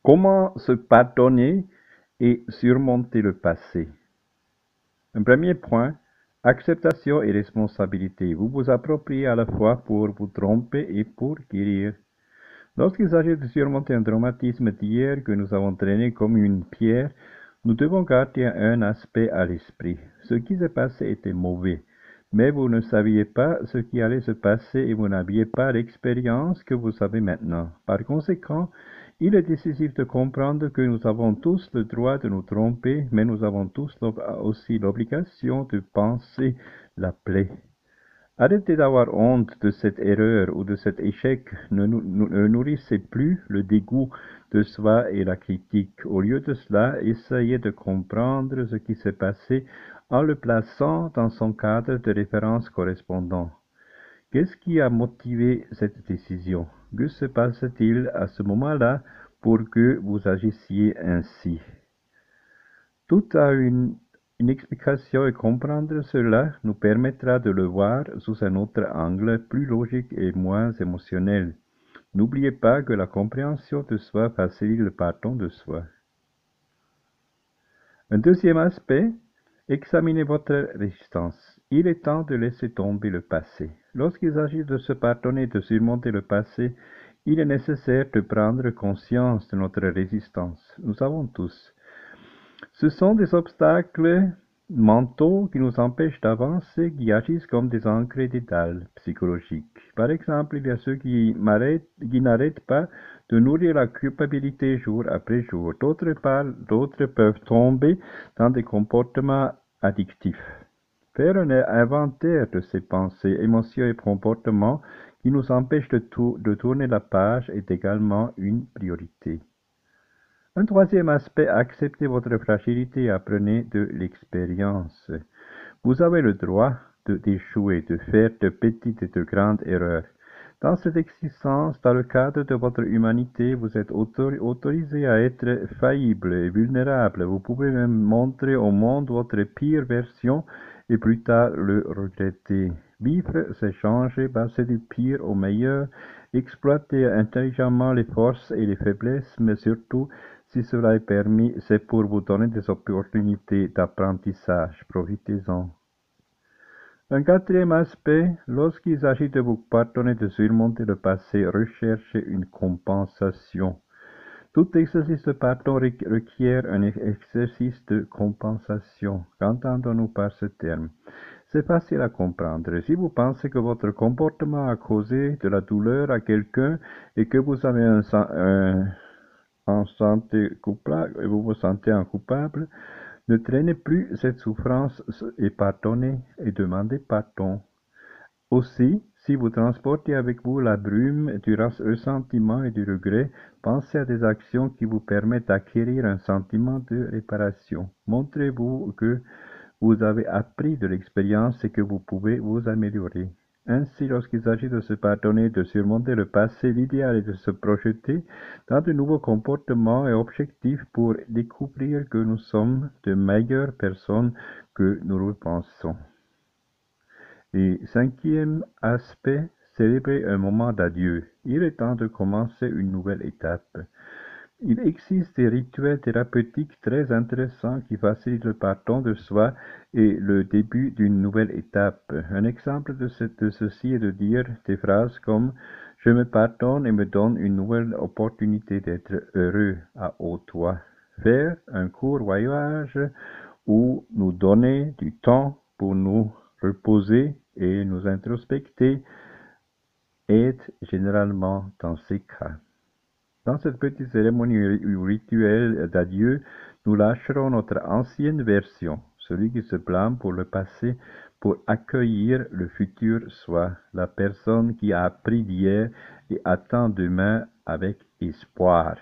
Comment se pardonner et surmonter le passé? Un premier point, acceptation et responsabilité. Vous vous appropriez à la fois pour vous tromper et pour guérir. Lorsqu'il s'agit de surmonter un traumatisme d'hier que nous avons traîné comme une pierre, nous devons garder un aspect à l'esprit. Ce qui s'est passé était mauvais, mais vous ne saviez pas ce qui allait se passer et vous n'aviez pas l'expérience que vous avez maintenant. Par conséquent, il est décisif de comprendre que nous avons tous le droit de nous tromper, mais nous avons tous aussi l'obligation de penser la plaie. Arrêtez d'avoir honte de cette erreur ou de cet échec, ne nourrissez plus le dégoût de soi et la critique. Au lieu de cela, essayez de comprendre ce qui s'est passé en le plaçant dans son cadre de référence correspondant. Qu'est-ce qui a motivé cette décision? Que se passe-t-il à ce moment-là pour que vous agissiez ainsi? Tout a une explication et comprendre cela nous permettra de le voir sous un autre angle, plus logique et moins émotionnel. N'oubliez pas que la compréhension de soi facilite le pardon de soi. Un deuxième aspect, examinez votre résistance. Il est temps de laisser tomber le passé. Lorsqu'il s'agit de se pardonner et de surmonter le passé, il est nécessaire de prendre conscience de notre résistance. Nous avons tous. Ce sont des obstacles mentaux qui nous empêchent d'avancer, qui agissent comme des ancres dédales psychologiques. Par exemple, il y a ceux qui n'arrêtent pas de nourrir la culpabilité jour après jour. D'autres peuvent tomber dans des comportements addictifs. Faire un inventaire de ces pensées, émotions et comportements qui nous empêchent de tourner la page est également une priorité. Un troisième aspect, acceptez votre fragilité et apprenez de l'expérience. Vous avez le droit d'échouer, de faire de petites et de grandes erreurs. Dans cette existence, dans le cadre de votre humanité, vous êtes autorisé à être faillible et vulnérable. Vous pouvez même montrer au monde votre pire version et plus tard le regretter. Vivre, c'est changer, passer du pire au meilleur, exploiter intelligemment les forces et les faiblesses, mais surtout, si cela est permis, c'est pour vous donner des opportunités d'apprentissage. Profitez-en. Un quatrième aspect, lorsqu'il s'agit de vous pardonner de surmonter le passé, recherchez une compensation. Tout exercice de pardon requiert un exercice de compensation. Qu'entendons-nous par ce terme? C'est facile à comprendre. Si vous pensez que votre comportement a causé de la douleur à quelqu'un et que vous avez vous vous sentez un coupable, ne traînez plus cette souffrance et pardonnez et demandez pardon. Aussi, si vous transportez avec vous la brume du ressentiment et du regret, pensez à des actions qui vous permettent d'acquérir un sentiment de réparation. Montrez-vous que vous avez appris de l'expérience et que vous pouvez vous améliorer. Ainsi, lorsqu'il s'agit de se pardonner, de surmonter le passé, l'idéal est de se projeter dans de nouveaux comportements et objectifs pour découvrir que nous sommes de meilleures personnes que nous le pensons. Et cinquième aspect, célébrer un moment d'adieu. Il est temps de commencer une nouvelle étape. Il existe des rituels thérapeutiques très intéressants qui facilitent le pardon de soi et le début d'une nouvelle étape. Un exemple de ceci est de dire des phrases comme « Je me pardonne et me donne une nouvelle opportunité d'être heureux à haute voix ». Faire un court voyage ou nous donner du temps pour nous reposer et nous introspecter aide généralement dans ces cas. Dans cette petite cérémonie ou rituel d'adieu, nous lâcherons notre ancienne version, celui qui se blâme pour le passé, pour accueillir le futur soi, la personne qui a appris d'hier et attend demain avec espoir.